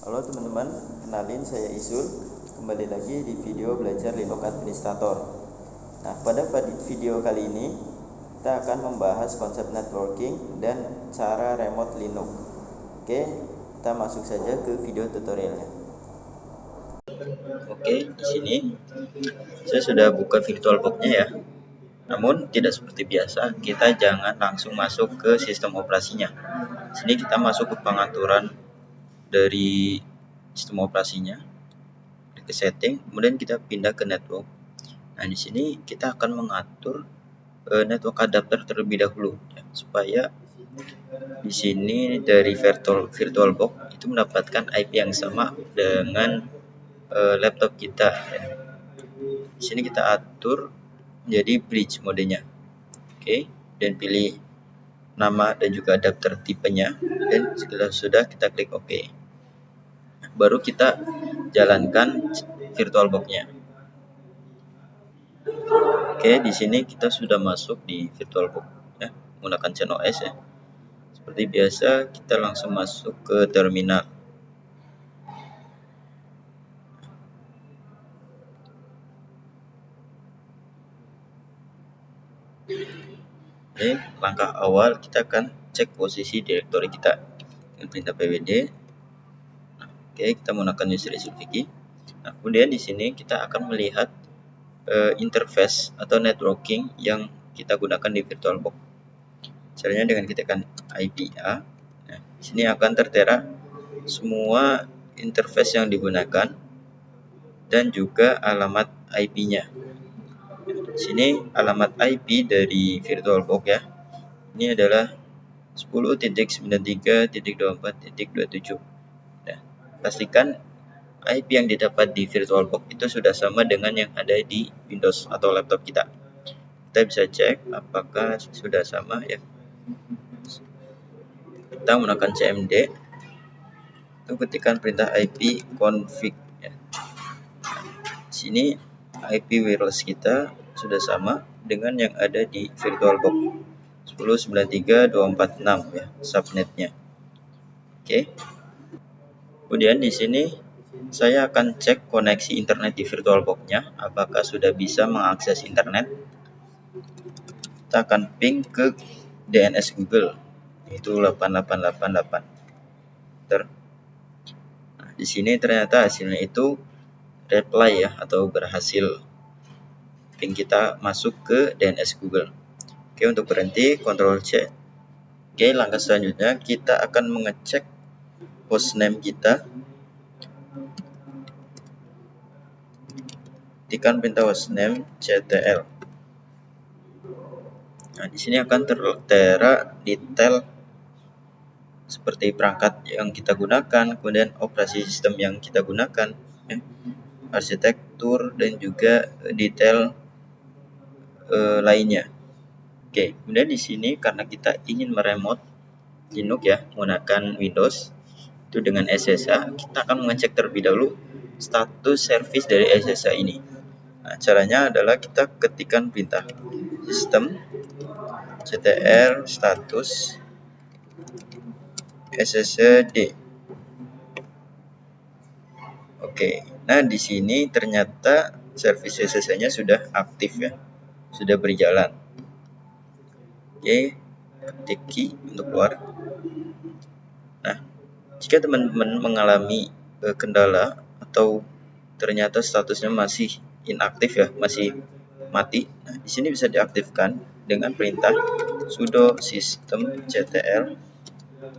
Halo teman-teman, kenalin saya Isul. Kembali lagi di video belajar Linux Administrator. Nah, pada video kali ini kita akan membahas konsep networking dan cara remote Linux. Oke, kita masuk saja ke video tutorialnya. Oke, di sini saya sudah buka VirtualBox-nya ya. Namun tidak seperti biasa, kita jangan langsung masuk ke sistem operasinya. Sini kita masuk ke pengaturan dari sistem operasinya, ke setting, kemudian kita pindah ke network. Nah, di sini kita akan mengatur network adapter terlebih dahulu ya, supaya di sini dari VirtualBox itu mendapatkan IP yang sama dengan laptop kita ya. Di sini kita atur jadi bridge modenya. Oke, dan pilih nama dan juga adapter tipenya, dan setelah sudah kita klik OK. Baru kita jalankan VirtualBox-nya. Oke, di sini kita sudah masuk di VirtualBox ya, menggunakan CentOS ya. Seperti biasa, kita langsung masuk ke terminal. Oke, langkah awal kita akan cek posisi direktori kita dengan perintah pwd. Oke, kita menggunakan user Vicky. Nah, kemudian di sini kita akan melihat interface atau networking yang kita gunakan di VirtualBox. Caranya dengan kita tekan IPA. Nah, di sini akan tertera semua interface yang digunakan dan juga alamat IP-nya. Di sini alamat IP dari VirtualBox ya. Ini adalah 10.93.24.27. Nah, pastikan IP yang didapat di VirtualBox itu sudah sama dengan yang ada di Windows atau laptop kita. Kita bisa cek apakah sudah sama ya. Kita menggunakan cmd, itu ketikkan perintah IP config ya. Di sini IP wireless kita sudah sama dengan yang ada di VirtualBox 10.93.246 ya, subnetnya. Oke. Kemudian di sini saya akan cek koneksi internet di VirtualBox-nya, apakah sudah bisa mengakses internet. Kita akan ping ke DNS Google, yaitu 8888. Nah, di sini ternyata hasilnya itu reply ya, atau berhasil. Ping kita masuk ke DNS Google. Oke, untuk berhenti, Ctrl C. Oke, langkah selanjutnya kita akan mengecek hostname kita. Ketikkan perintah hostname ctl. Nah, di sini akan tertera detail seperti perangkat yang kita gunakan, kemudian operasi sistem yang kita gunakan, ya, arsitektur, dan juga detail lainnya. Oke, kemudian di sini karena kita ingin meremote Linux ya, menggunakan Windows itu dengan SSH, kita akan mengecek terlebih dahulu status service dari SSH ini. Nah, caranya adalah kita ketikkan perintah sistem ctl status SSD. Oke, nah di sini ternyata service SSH-nya sudah aktif ya, sudah berjalan. Oke, ketik key untuk keluar. Nah, jika teman-teman mengalami kendala atau ternyata statusnya masih inaktif ya, masih mati, nah di sini bisa diaktifkan dengan perintah sudo systemctl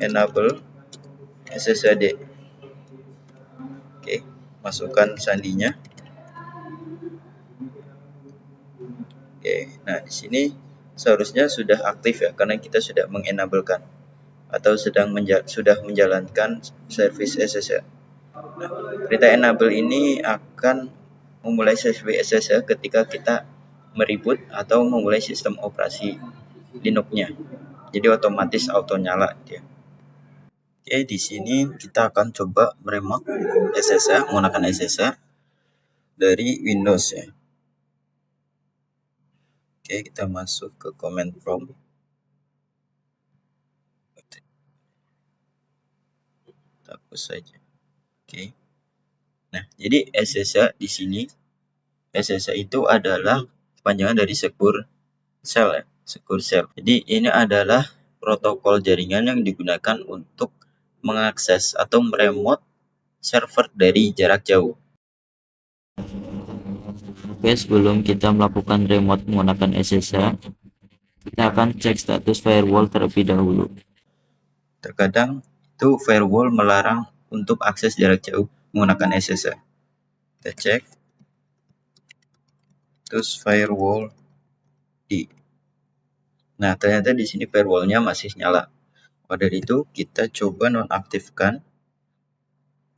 enable SSD. Oke, masukkan sandinya. Oke, nah di sini seharusnya sudah aktif ya, karena kita sudah mengenablekan atau sudah menjalankan service SSH. Nah, perintah enable ini akan memulai service SSH ketika kita mereboot atau memulai sistem operasi Linux-nya. Jadi otomatis auto nyala dia. Oke, di sini kita akan coba meremote SSH menggunakan SSH dari Windows ya. Oke, kita masuk ke command prompt. Hapus saja. Oke. Nah, jadi SSH di sini, SSH itu adalah kepanjangan dari Secure Shell ya, Secure Shell. Jadi ini adalah protokol jaringan yang digunakan untuk mengakses atau meremote server dari jarak jauh. Oke, sebelum kita melakukan remote menggunakan SSH, kita akan cek status firewall terlebih dahulu. Terkadang itu firewall melarang untuk akses jarak jauh menggunakan SSH. Kita cek. Terus firewall di. Nah, ternyata di sini firewallnya masih nyala. Pada itu kita coba nonaktifkan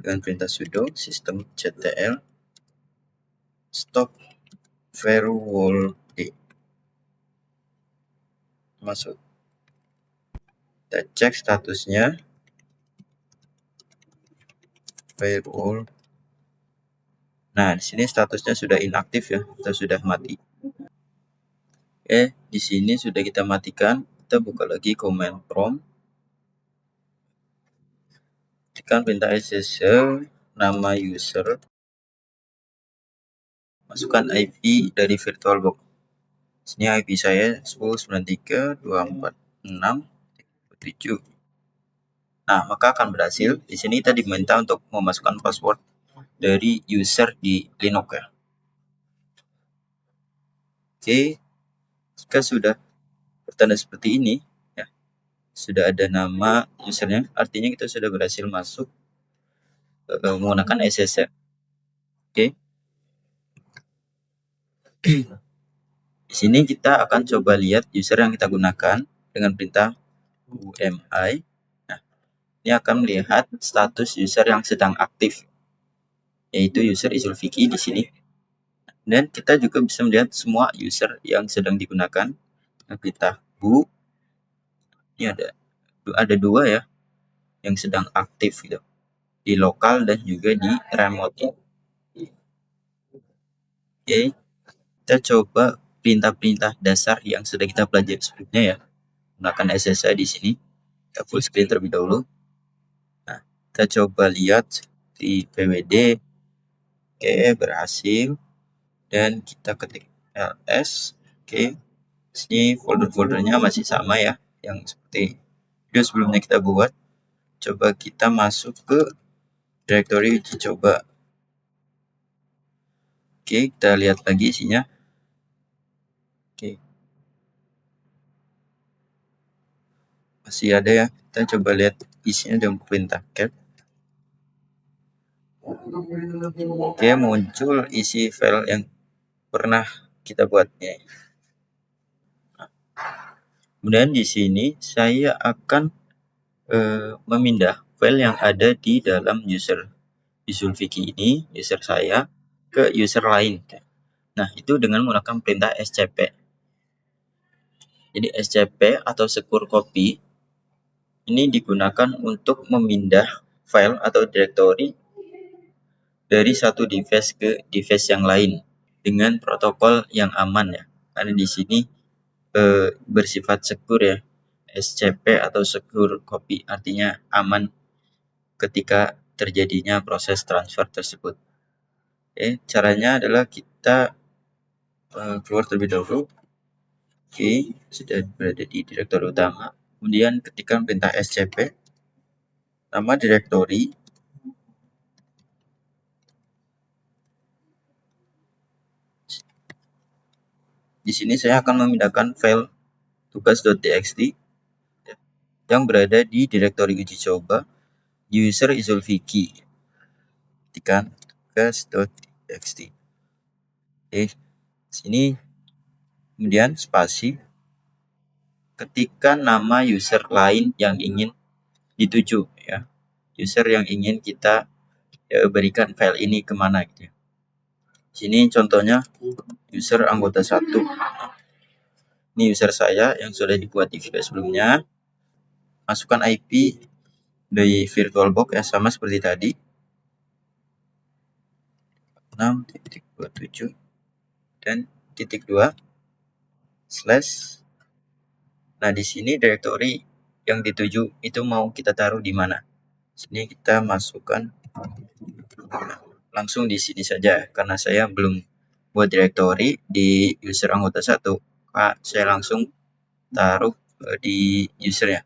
dengan perintah sudo systemctl stop firewall d. Masuk. Kita cek statusnya firewall. Nah, di sini statusnya sudah inaktif ya, atau sudah mati. Oke, di sini sudah kita matikan. Kita buka lagi command prompt. Tekan perintah SSH, nama user, masukkan IP dari VirtualBox. Sini IP saya 1093.246.7. Nah, maka akan berhasil. Di sini kita diminta untuk memasukkan password dari user di Linux ya. Oke, jika sudah bertanda seperti ini, ya, sudah ada nama usernya, artinya kita sudah berhasil masuk menggunakan SSH. Oke. Di sini kita akan coba lihat user yang kita gunakan dengan perintah UMI. Nah, ini akan melihat status user yang sedang aktif, yaitu user Zulfikqi di sini. Dan kita juga bisa melihat semua user yang sedang digunakan dengan perintah bu. Ini ada dua ya yang sedang aktif gitu, di lokal dan juga di remote. Oke, kita coba perintah-perintah dasar yang sudah kita pelajari sebelumnya ya, menggunakan SSH di sini. Kita full screen terlebih dahulu. Nah, kita coba lihat di pwd. Oke, berhasil. Dan kita ketik ls. Oke, sini folder-foldernya masih sama ya, yang seperti video sebelumnya kita buat. Coba kita masuk ke directory uji coba. Oke, kita lihat lagi isinya. Oke, masih ada ya. Kita coba lihat isinya dengan perintah cat. Oke, muncul isi file yang pernah kita buatnya. Kemudian di sini saya akan memindah file yang ada di dalam user Zulfikqi ini, user saya, ke user lain. Nah, itu dengan menggunakan perintah scp. Jadi scp atau secure copy ini digunakan untuk memindah file atau directory dari satu device ke device yang lain dengan protokol yang aman ya. Karena di sini bersifat secure ya. SCP atau secure copy artinya aman ketika terjadinya proses transfer tersebut. Oke, caranya adalah kita keluar terlebih dahulu. Oke, sudah berada di direktori utama. Kemudian ketikkan perintah scp, nama direktori, di sini saya akan memindahkan file tugas.txt yang berada di direktori uji coba user Zulfikqi. Ketikkan tugas.txt. Oke, sini kemudian spasi, ketikkan nama user lain yang ingin dituju ya, user yang ingin kita berikan file ini kemana gitu ya. Sini contohnya user anggota 1. Ini user saya yang sudah dibuat di video sebelumnya. Masukkan IP dari VirtualBox ya, sama seperti tadi, 6.27 dan .2 slash. Nah, di sini directory yang dituju itu mau kita taruh di mana. Sini kita masukkan langsung di sini saja karena saya belum buat directory di user anggota 1. Saya langsung taruh di usernya.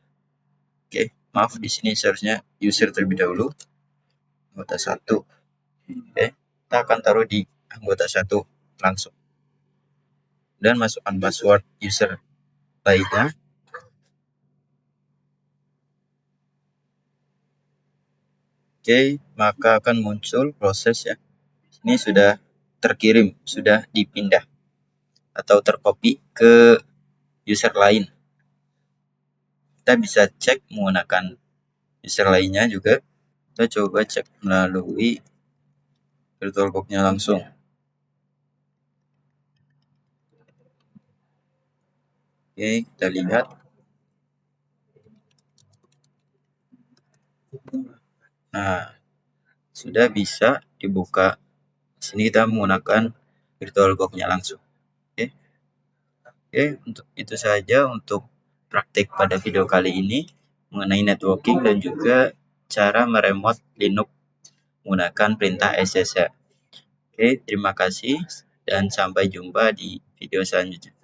Oke, maaf di sini seharusnya user terlebih dahulu. Anggota 1. Oke, kita akan taruh di anggota 1 langsung. Dan masukkan password user lainnya. Oke, maka akan muncul proses ya. Ini sudah terkirim, sudah dipindah atau tercopy ke user lain. Kita bisa cek menggunakan user lainnya juga. Kita coba cek melalui VirtualBox-nya langsung. Oke, kita lihat. Nah, sudah bisa dibuka. Sini kita menggunakan VirtualBox-nya langsung. Oke, untuk itu saja untuk praktik pada video kali ini mengenai networking dan juga cara meremote Linux menggunakan perintah SSH. Oke, terima kasih dan sampai jumpa di video selanjutnya.